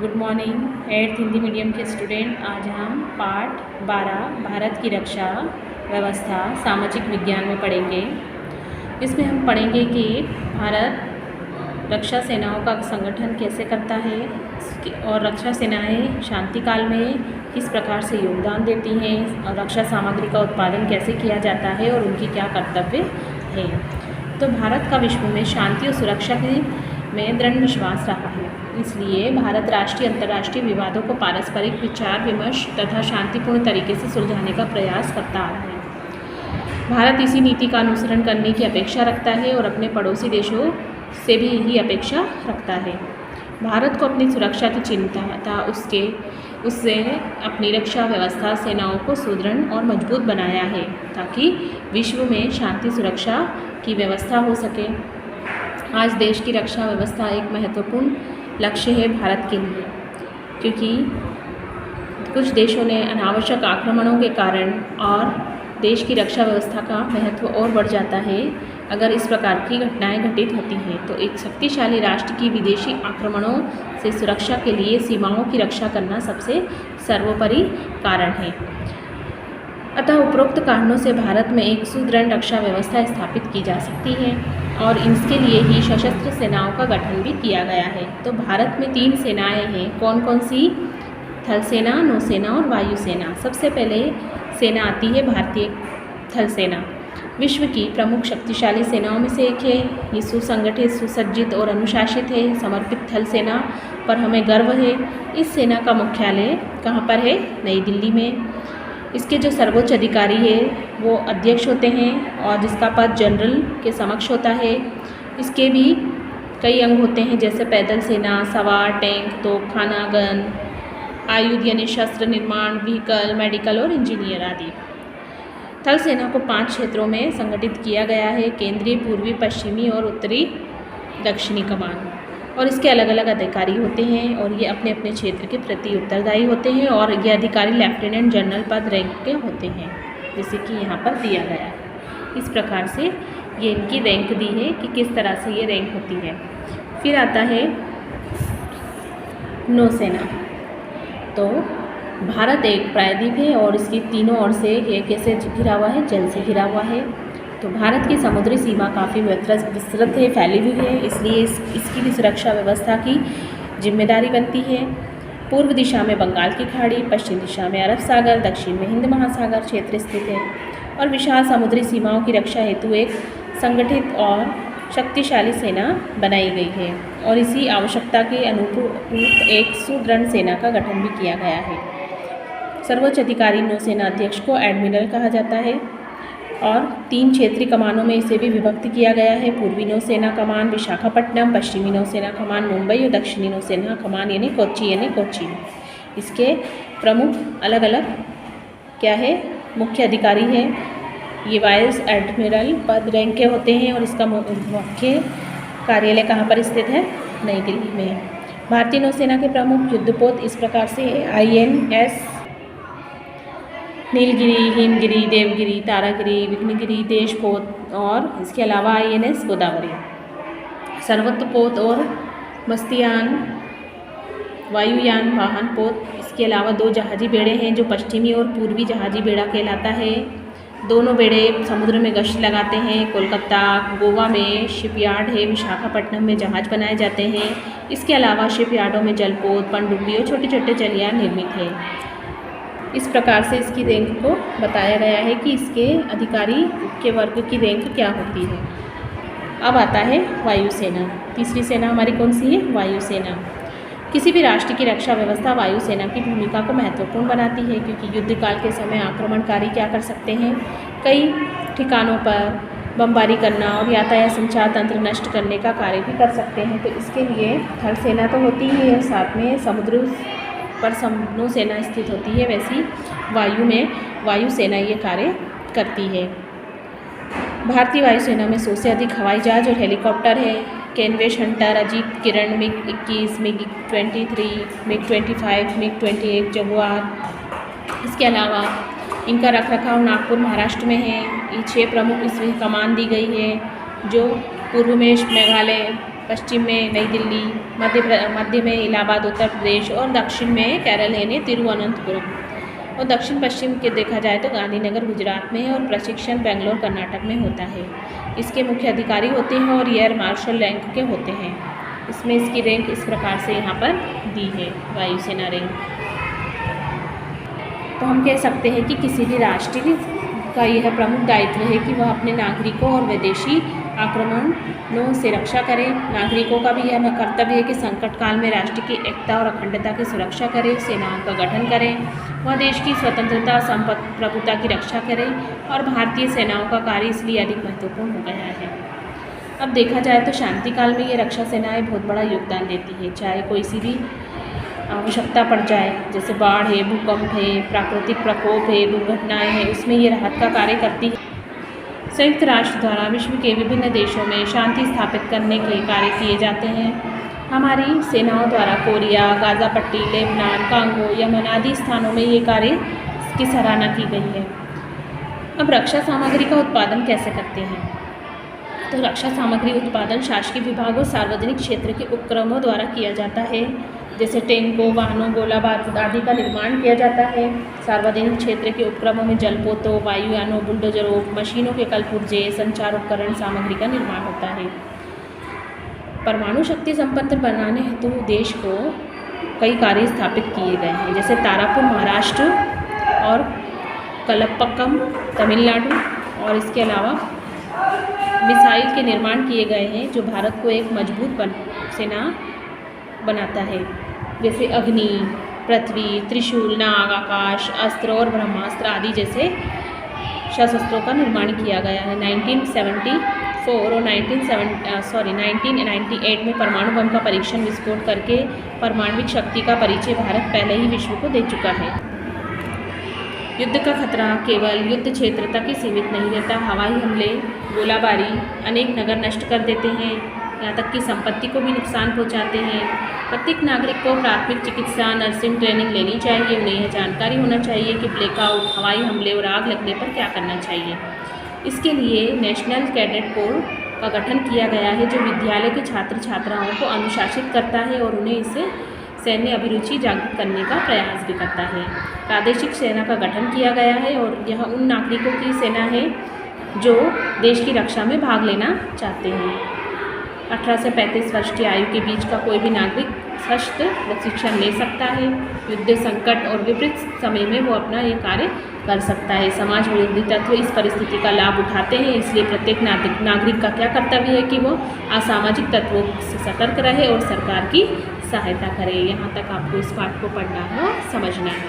Good morning eighth Hindi medium के student. आज हम पाठ 12 भारत की रक्षा व्यवस्था सामाजिक विज्ञान में पढ़ेंगे। इसमें हम पढ़ेंगे कि भारत रक्षा सेनाओं का संगठन कैसे करता है और रक्षा सेनाएं शांति काल में किस प्रकार से योगदान देती हैं और रक्षा सामग्री का उत्पादन कैसे किया जाता है और उनकी क्या कर्तव्य है। तो भारत का विश्व में शांति और सुरक्षा में दृढ़ विश्वास रहा है, इसलिए भारत राष्ट्रीय अंतर्राष्ट्रीय विवादों को पारस्परिक विचार विमर्श तथा शांतिपूर्ण तरीके से सुलझाने का प्रयास करता आ रहा है। भारत इसी नीति का अनुसरण करने की अपेक्षा रखता है और अपने पड़ोसी देशों से भी यही अपेक्षा रखता है। भारत को अपनी सुरक्षा की चिंता था, उससे अपनी रक्षा व्यवस्था सेनाओं को सुदृढ़ और मजबूत बनाया है ताकि विश्व में शांति सुरक्षा की व्यवस्था हो सके। आज देश की रक्षा व्यवस्था एक महत्वपूर्ण लक्ष्य है भारत के लिए, क्योंकि कुछ देशों ने अनावश्यक आक्रमणों के कारण और देश की रक्षा व्यवस्था का महत्व और बढ़ जाता है। अगर इस प्रकार की घटनाएं घटित होती हैं तो एक शक्तिशाली राष्ट्र की विदेशी आक्रमणों से सुरक्षा के लिए सीमाओं की रक्षा करना सबसे सर्वोपरि कारण है। अतः उपरोक्त कारणों से भारत में एक सुदृढ़ रक्षा व्यवस्था स्थापित की जा सकती है और इसके लिए ही सशस्त्र सेनाओं का गठन भी किया गया है। तो भारत में 3 सेनाएं हैं। कौन कौन सी? थल सेना, नौसेना और वायुसेना। सबसे पहले सेना आती है भारतीय थल सेना। विश्व की प्रमुख शक्तिशाली सेनाओं में से एक है। ये सुसंगठित, सुसज्जित और अनुशासित है। समर्पित थल सेना पर हमें गर्व है। इस सेना का मुख्यालय कहाँ पर है? नई दिल्ली में। इसके जो सर्वोच्च अधिकारी है वो अध्यक्ष होते हैं और जिसका पद जनरल के समक्ष होता है। इसके भी कई अंग होते हैं, जैसे पैदल सेना, सवार, टैंक, तोपखाना, गन, आयुध यानी शस्त्र निर्माण, व्हीकल, मेडिकल और इंजीनियर आदि। थल सेना को 5 क्षेत्रों में संगठित किया गया है: केंद्रीय, पूर्वी, पश्चिमी और उत्तरी दक्षिणी कमान। और इसके अलग अलग अधिकारी होते हैं और ये अपने अपने क्षेत्र के प्रति उत्तरदायी होते हैं और ये अधिकारी लेफ्टिनेंट जनरल पद रैंक के होते हैं, जैसे कि यहाँ पर दिया गया है। इस प्रकार से ये इनकी रैंक दी है कि किस तरह से ये रैंक होती है। फिर आता है नौसेना। तो भारत एक प्रायद्वीप है और इसकी तीनों ओर से ये कैसे घिरा हुआ है? जल से घिरा हुआ है। तो भारत की समुद्री सीमा काफ़ी विस्तृत है, फैली हुई है, इसलिए इसकी भी सुरक्षा व्यवस्था की जिम्मेदारी बनती है। पूर्व दिशा में बंगाल की खाड़ी, पश्चिम दिशा में अरब सागर, दक्षिण में हिंद महासागर क्षेत्र स्थित है और विशाल समुद्री सीमाओं की रक्षा हेतु एक संगठित और शक्तिशाली सेना बनाई गई है और इसी आवश्यकता के अनुरूप एक सुदृढ़ सेना का गठन भी किया गया है। सर्वोच्च अधिकारी नौसेना अध्यक्ष को एडमिरल कहा जाता है और 3 क्षेत्रीय कमानों में इसे भी विभक्त किया गया है: पूर्वी नौसेना कमान विशाखापट्टनम, पश्चिमी नौसेना कमान मुंबई और दक्षिणी नौसेना कमान यानी कोच्चि। इसके प्रमुख अलग अलग क्या है? मुख्य अधिकारी है। ये वाइस एडमिरल पद रैंक के होते हैं और इसका मुख्य कार्यालय कहाँ पर स्थित है? नई दिल्ली में। भारतीय नौसेना के प्रमुख युद्धपोत इस प्रकार से INS नीलगिरी, हिमगिरी, देवगिरी, तारागिरी, विघ्नगिरी, देशपोत और इसके अलावा INS गोदावरी। सर्वतपोत और मस्तियान वायुयान वाहन पोत। इसके अलावा 2 जहाजी बेड़े हैं जो पश्चिमी और पूर्वी जहाजी बेड़ा कहलाता है। दोनों बेड़े समुद्र में गश्त लगाते हैं। कोलकाता, गोवा में शिपयार्ड है। विशाखापट्टनम में जहाज बनाए जाते हैं। इसके अलावा शिपयार्डों में जलपोत, पनडुब्बी और छोटे छोटे जलयान निर्मित है। इस प्रकार से इसकी रैंक को बताया गया है कि इसके अधिकारी के वर्ग की रैंक क्या होती है। अब आता है वायुसेना। तीसरी सेना हमारी कौन सी है? वायुसेना। किसी भी राष्ट्र की रक्षा व्यवस्था वायुसेना की भूमिका को महत्वपूर्ण बनाती है, क्योंकि युद्धकाल के समय आक्रमणकारी क्या कर सकते हैं? कई ठिकानों पर बमबारी करना और यातायात संचार तंत्र नष्ट करने का कार्य भी कर सकते हैं। तो इसके लिए थल सेना तो होती ही है, साथ में समुद्र पर नौसेना स्थित होती है। वैसी वायु में वायुसेना ये कार्य करती है। भारतीय वायुसेना में 100 से अधिक हवाई जहाज और हेलीकॉप्टर है। कैनवेस हंटर, अजीत किरण, MiG-21, MiG-23, MiG-25, MiG-28 Jaguar. इसके अलावा इनका रखरखाव नागपुर महाराष्ट्र में है। ये 6 प्रमुख इसमें कमान दी गई है, जो पूर्व में मेघालय, पश्चिम में नई दिल्ली, मध्य में इलाहाबाद उत्तर प्रदेश और दक्षिण में केरल यानी तिरुवनंतपुरम। और दक्षिण पश्चिम के देखा जाए तो गांधीनगर गुजरात में है और प्रशिक्षण बेंगलोर कर्नाटक में होता है। इसके मुख्य अधिकारी होते हैं और एयर मार्शल रैंक के होते हैं। इसमें इसकी रैंक इस प्रकार से यहाँ पर दी है, वायुसेना रैंक। तो हम कह सकते हैं कि किसी भी राष्ट्र का यह प्रमुख दायित्व है कि वह अपने नागरिकों और विदेशी आक्रमणों से रक्षा करें। नागरिकों का भी यह कर्तव्य है कि संकट काल में राष्ट्र की एकता और अखंडता की सुरक्षा करें, सेनाओं का गठन करें, वह देश की स्वतंत्रता संप्रभुता की रक्षा करें। और भारतीय सेनाओं का कार्य इसलिए अधिक महत्वपूर्ण हो गया है। अब देखा जाए तो शांति काल में ये रक्षा सेनाएं बहुत बड़ा योगदान देती है। चाहे कोई सी भी आवश्यकता पड़ जाए, जैसे बाढ़ है, भूकंप है, प्राकृतिक प्रकोप है, दुर्घटनाएं हैं, उसमें ये राहत का कार्य करती है। संयुक्त राष्ट्र द्वारा विश्व के विभिन्न देशों में शांति स्थापित करने के कार्य किए जाते हैं। हमारी सेनाओं द्वारा कोरिया, गाज़ा पट्टी, लेबनान, कांगो, यमन आदि स्थानों में ये कार्य की सराहना की गई है। अब रक्षा सामग्री का उत्पादन कैसे करते हैं? तो रक्षा सामग्री उत्पादन शासकीय विभाग और सार्वजनिक क्षेत्र के उपक्रमों द्वारा किया जाता है। जैसे टैंकों, वाहनों, गोला बारूद आदि का निर्माण किया जाता है। सार्वजनिक क्षेत्र के उपक्रमों में जलपोतों, वायुयानों, बुलडोजरों, मशीनों के कलपुर्जे, संचार उपकरण सामग्री का निर्माण होता है। परमाणु शक्ति संपन्न बनाने हेतु देश को कई कार्य स्थापित किए गए हैं, जैसे तारापुर महाराष्ट्र और कलपक्कम तमिलनाडु। और इसके अलावा मिसाइल के निर्माण किए गए हैं जो भारत को एक मजबूत सेना बनाता है। जैसे अग्नि, पृथ्वी, त्रिशूल, नाग, आकाश अस्त्र और ब्रह्मास्त्र आदि जैसे शस्त्रों का निर्माण किया गया है। 1974 और 1998 में परमाणु बम का परीक्षण विस्फोट करके परमाणविक शक्ति का परिचय भारत पहले ही विश्व को दे चुका है। युद्ध का खतरा केवल युद्ध क्षेत्र तक ही सीमित नहीं रहता। हवाई हमले, गोलाबारी अनेक नगर नष्ट कर देते हैं, यहाँ तक कि संपत्ति को भी नुकसान पहुँचाते हैं। प्रत्येक नागरिक को प्राथमिक चिकित्सा, नर्सिंग ट्रेनिंग लेनी चाहिए। उन्हें यह जानकारी होना चाहिए कि ब्लैकआउट, हवाई हमले और आग लगने पर क्या करना चाहिए। इसके लिए नेशनल कैडेट कोर का गठन किया गया है जो विद्यालय के छात्र छात्राओं को अनुशासित करता है और उन्हें इससे सैन्य अभिरुचि जागृत करने का प्रयास भी करता है। प्रादेशिक सेना का गठन किया गया है और यह उन नागरिकों की सेना है जो देश की रक्षा में भाग लेना चाहते हैं। 18 से 35 वर्ष की आयु के बीच का कोई भी नागरिक सशस्त्र प्रशिक्षण ले सकता है। युद्ध, संकट और विपरीत समय में वो अपना ये कार्य कर सकता है। समाज विरोधी तत्व इस परिस्थिति का लाभ उठाते हैं, इसलिए प्रत्येक नागरिक का क्या कर्तव्य है कि वो असामाजिक तत्वों से सतर्क रहे और सरकार की सहायता करे। यहाँ तक आपको इस पाठ को पढ़ना है और समझना है।